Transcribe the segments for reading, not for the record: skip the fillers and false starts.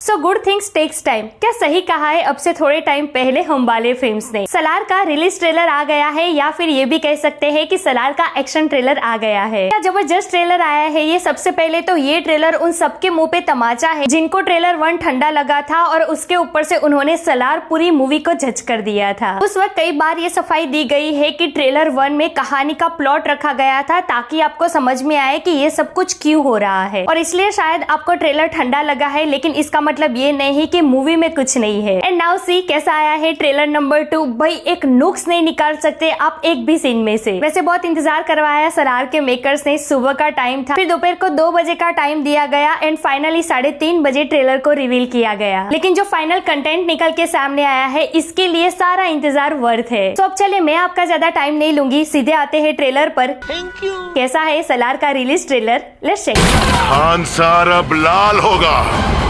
सो good things takes time, क्या सही कहा है अब से थोड़े टाइम पहले हमवाले फिल्म्स ने। सलार का रिलीज ट्रेलर आ गया है, या फिर ये भी कह सकते हैं कि सलार का एक्शन ट्रेलर आ गया है। क्या जबरदस्त ट्रेलर आया है ये। सबसे पहले तो ये ट्रेलर उन सबके मुंह पे तमाचा है जिनको ट्रेलर 1 ठंडा लगा था और उसके ऊपर से उन्होंने सलार पूरी मूवी को जज कर दिया था। उस वक्त कई बार ये सफाई दी गई है कि ट्रेलर 1 में कहानी का प्लॉट रखा गया था ताकि आपको समझ में आए कि ये सब कुछ क्यों हो रहा है, और इसलिए शायद आपको ट्रेलर ठंडा लगा है, लेकिन इसका मतलब ये नहीं कि मूवी में कुछ नहीं है। एंड नाउ सी कैसा आया है ट्रेलर नंबर 2। भाई एक नुक्स नहीं निकाल सकते आप एक भी सीन में से। वैसे बहुत इंतजार करवाया सलार के मेकर्स ने। सुबह का टाइम था, फिर दोपहर को 2 बजे का टाइम दिया गया एंड फाइनली 3:30 बजे ट्रेलर को रिवील किया गया। लेकिन जो फाइनल कंटेंट निकल के सामने आया है इसके लिए सारा इंतजार वर्थ है। तो अब चले, मैं आपका ज्यादा टाइम नहीं लूंगी, सीधे आते हैं ट्रेलर पर। Thank you. कैसा है सलार का release trailer, let's check. Khansaar अब लाल होगा,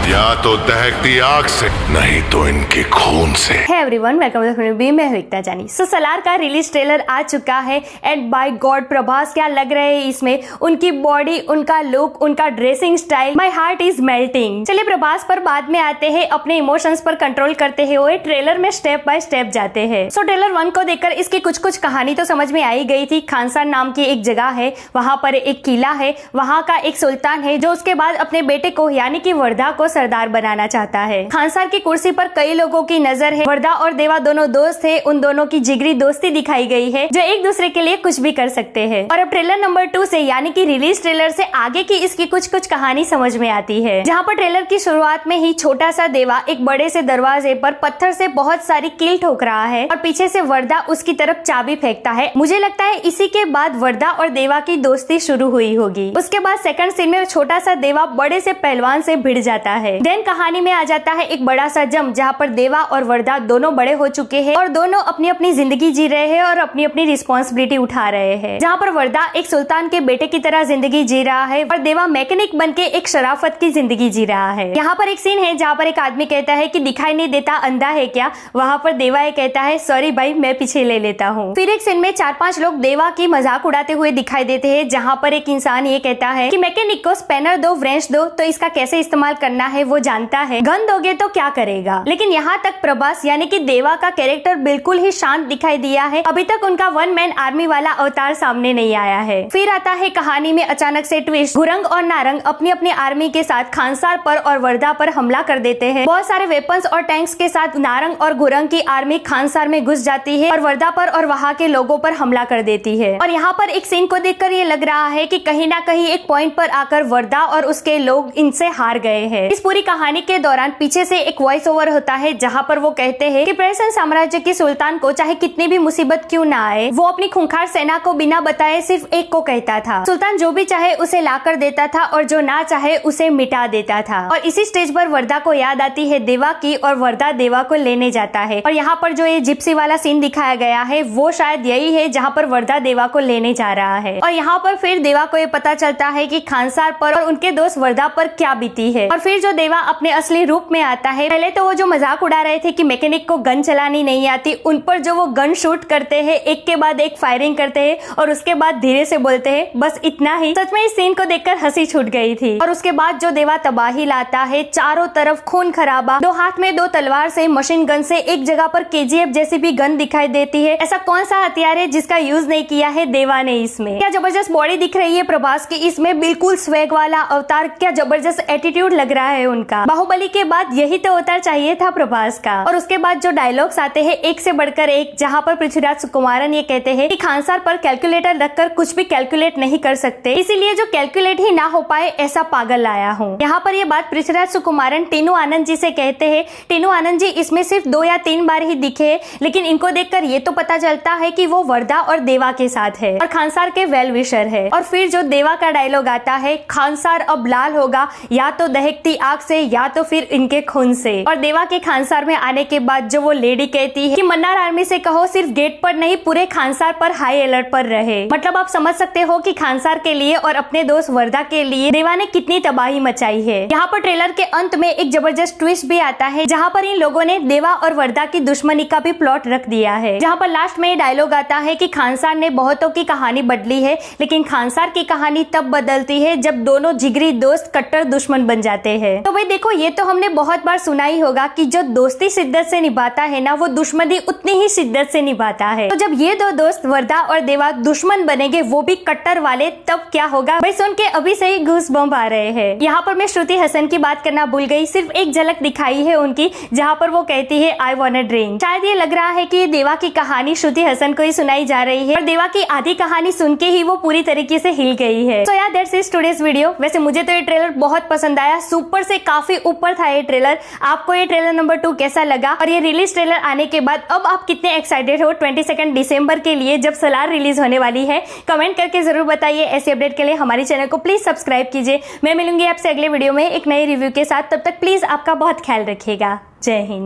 या तो दहकती आग से, नहीं तो इनके खून से। Hey everyone, welcome to the B, मैं एकता जानी। सो सलार का रिलीज ट्रेलर आ चुका है एंड बाय गॉड प्रभास क्या लग रहे हैं इसमें। उनकी बॉडी, उनका लुक, उनका dressing style, my heart is melting. चलिए प्रभास पर बाद में आते हैं। अपने इमोशंस पर कंट्रोल करते हुए ट्रेलर में स्टेप बाय स्टेप जाते हैं। सो ट्रेलर 1 को देखकर इसकी कुछ कहानी तो समझ में आई गई थी। खानसार नाम की एक जगह है, वहां पर एक किला है, वहां का एक सुल्तान है जो उसके बाद अपने बेटे को यानी कि वर्धा को सरदार बनाना चाहता है। खानसार की कुर्सी पर कई लोगों की नजर है। वर्धा और देवा दोनों दोस्त है, उन दोनों की जिगरी दोस्ती दिखाई गई है जो एक दूसरे के लिए कुछ भी कर सकते हैं। और अब ट्रेलर नंबर 2 से यानी कि रिलीज ट्रेलर से आगे की इसकी कुछ कहानी समझ में आती है। जहाँ पर ट्रेलर की शुरुआत में ही छोटा सा देवा एक बड़े से दरवाजे पर पत्थर से बहुत सारी कील ठोक रहा है और पीछे से वर्धा उसकी तरफ चाबी फेंकता है। मुझे लगता है इसी के बाद वर्धा और देवा की दोस्ती शुरू हुई होगी। उसके बाद सेकंड सीन में छोटा सा देवा बड़े से पहलवान से भिड़ जाता है। देन कहानी में आ जाता है एक बड़ा सा जंग जहाँ पर देवा और वर्धा दोनों बड़े हो चुके हैं और दोनों अपनी अपनी जिंदगी जी रहे हैं और अपनी अपनी रिस्पॉन्सिबिलिटी उठा रहे हैं। जहाँ पर वर्धा एक सुल्तान के बेटे की तरह जिंदगी जी रहा है और देवा मैकेनिक बन के एक शराफत की जिंदगी जी रहा है। यहाँ पर एक सीन है जहाँ पर एक आदमी कहता है कि दिखाई नहीं देता, अंधा है क्या। वहाँ पर देवा ये कहता है सॉरी भाई, मैं पीछे ले लेता हूँ। फिर एक सीन में 4-5 लोग देवा की मजाक उड़ाते हुए दिखाई देते हैं, जहाँ पर एक इंसान ये कहता है कि मैकेनिक को स्पेनर दो, व्रेंच दो, तो इसका कैसे इस्तेमाल करना है वो जानता है, गन दोगे तो क्या करेगा। लेकिन यहाँ तक प्रभास यानी कि देवा का कैरेक्टर बिल्कुल ही शांत दिखाई दिया है। अभी तक उनका 1 मैन आर्मी वाला अवतार सामने नहीं आया है। फिर आता है कहानी में अचानक से ट्विस्ट। गुरंग और नारंग अपनी अपनी आर्मी के साथ खानसार पर और वर्धा पर हमला कर देते हैं। बहुत सारे वेपन्स और टैंक्स के साथ नारंग और गुरंग की आर्मी खानसार में घुस जाती है और वर्धा पर और वहाँ के लोगों पर हमला कर देती है। और यहाँ पर एक सीन को देखकर ये लग रहा है कि कहीं ना कहीं एक पॉइंट पर आकर वर्धा और उसके लोग इनसे हार गए हैं। इस पूरी कहानी के दौरान पीछे से एक वॉइस ओवर होता है जहाँ पर वो कहते हैं कि पर्शियन साम्राज्य के सुल्तान को चाहे कितनी भी मुसीबत क्यों ना आए, वो अपनी खूंखार सेना को बिना बताए सिर्फ एक को कहता था। सुल्तान जो भी चाहे उसे लाकर देता था और जो ना चाहे उसे मिटा देता था। और इसी स्टेज पर वर्धा को याद आती है देवा की और वर्धा देवा को लेने जाता है। और यहाँ पर जो ये जिप्सी वाला सीन दिखाया गया है वो शायद यही है जहाँ पर वर्धा देवा को लेने जा रहा है। और यहाँ पर फिर देवा को ये पता चलता है कि खानसार पर और उनके दोस्त वर्धा पर क्या बीती है। और फिर जो देवा अपने असली रूप में आता है, पहले तो वो जो मजाक उड़ा रहे थे कि मैकेनिक को गन चलानी नहीं आती, उन पर जो वो गन शूट करते हैं, एक के बाद एक फायरिंग करते हैं और उसके बाद धीरे से बोलते हैं बस इतना ही। सच में इस सीन को देखकर हंसी छूट गई थी। और उसके बाद जो देवा तबाही लाता है, चारों तरफ खून खराबा, 2 हाथ में 2 तलवार से, मशीन गन से, एक जगह पर KGF जैसी भी गन दिखाई देती है। ऐसा कौन सा हथियार है जिसका यूज नहीं किया है देवा ने इसमें। क्या जबरदस्त बॉडी दिख रही है प्रभास की इसमें, बिल्कुल स्वैग वाला अवतार, क्या जबरदस्त एटीट्यूड लग रहा है उनका। बाहुबली के बाद यही तो अवतार चाहिए था प्रभास का। और उसके बाद जो डायलॉग्स आते हैं एक से बढ़कर एक, जहाँ पर पृथ्वीराज सुकुमारन ये कहते हैं कि खानसार पर कैलकुलेटर रखकर कुछ भी कैलकुलेट नहीं कर सकते, इसीलिए जो कैलकुलेट ही ना हो पाए ऐसा पागल लाया हूँ। यहाँ पर ये बात पृथ्वीराज सुकुमारन टीनू आनंद जी से कहते हैं। टीनू आनंद जी इसमें सिर्फ 2 या 3 बार ही दिखे, लेकिन इनको देखकर ये तो पता चलता है कि वो वर्धा और देवा के साथ है और खानसार के वेल विशर है। और फिर जो देवा का डायलॉग आता है, खानसार अब लाल होगा या तो दहकती आग से या तो फिर इनके खून से। और देवा के खानसार में आने के बाद जो वो लेडी कहती है कि मन्नार आर्मी से कहो सिर्फ गेट पर नहीं पूरे खानसार पर हाई अलर्ट पर रहे। मतलब आप समझ सकते हो कि खानसार के लिए और अपने दोस्त वर्धा के लिए देवा ने कितनी तबाही मचाई है। यहाँ पर ट्रेलर के अंत में एक जबरदस्त ट्विस्ट भी आता है जहाँ पर इन लोगों ने देवा और वर्धा की दुश्मनी का भी प्लॉट रख दिया है। जहाँ पर लास्ट में डायलॉग आता है कि खानसार ने बहुतों की कहानी बदली है, लेकिन खानसार की कहानी तब बदलती है जब दोनों जिगरी दोस्त कट्टर दुश्मन बन जाते हैं। तो भाई देखो ये तो हमने बहुत बार सुना ही होगा कि जो दोस्ती शिद्दत से निभाता है ना, वो दुश्मनी उतनी ही शिद्दत से निभाता है। तो जब ये दो दोस्त वर्दा और देवा दुश्मन बनेंगे, वो भी कट्टर वाले, तब क्या होगा भाई, सुन के अभी से ही गूस बम्प आ रहे हैं। यहाँ पर मैं श्रुति हसन की बात करना भूल गई, सिर्फ एक झलक दिखाई है उनकी, जहाँ पर वो कहती है आई वांट अ ड्रिंक। शायद ये लग रहा है कि देवा की कहानी श्रुति हसन को ही सुनाई जा रही है और देवा की आधी कहानी सुन के ही वो पूरी तरीके से हिल गई है। तो यार दैट्स इट टुडेस वीडियो। वैसे मुझे तो ये ट्रेलर बहुत पसंद आया, सुपर से काफी ऊपर था ये ट्रेलर। आपको ये ट्रेलर नंबर 2 कैसा लगा, और ये रिलीज ट्रेलर आने के बाद अब आप कितने एक्साइटेड हो 22 दिसंबर के लिए, जब सलार रिलीज होने वाली है? कमेंट करके जरूर बताइए। ऐसे अपडेट के लिए हमारे चैनल को प्लीज सब्सक्राइब कीजिए। मैं मिलूंगी आपसे अगले वीडियो में एक नए रिव्यू के साथ। तब तक प्लीज आपका बहुत ख्याल रखिएगा। जय हिंद।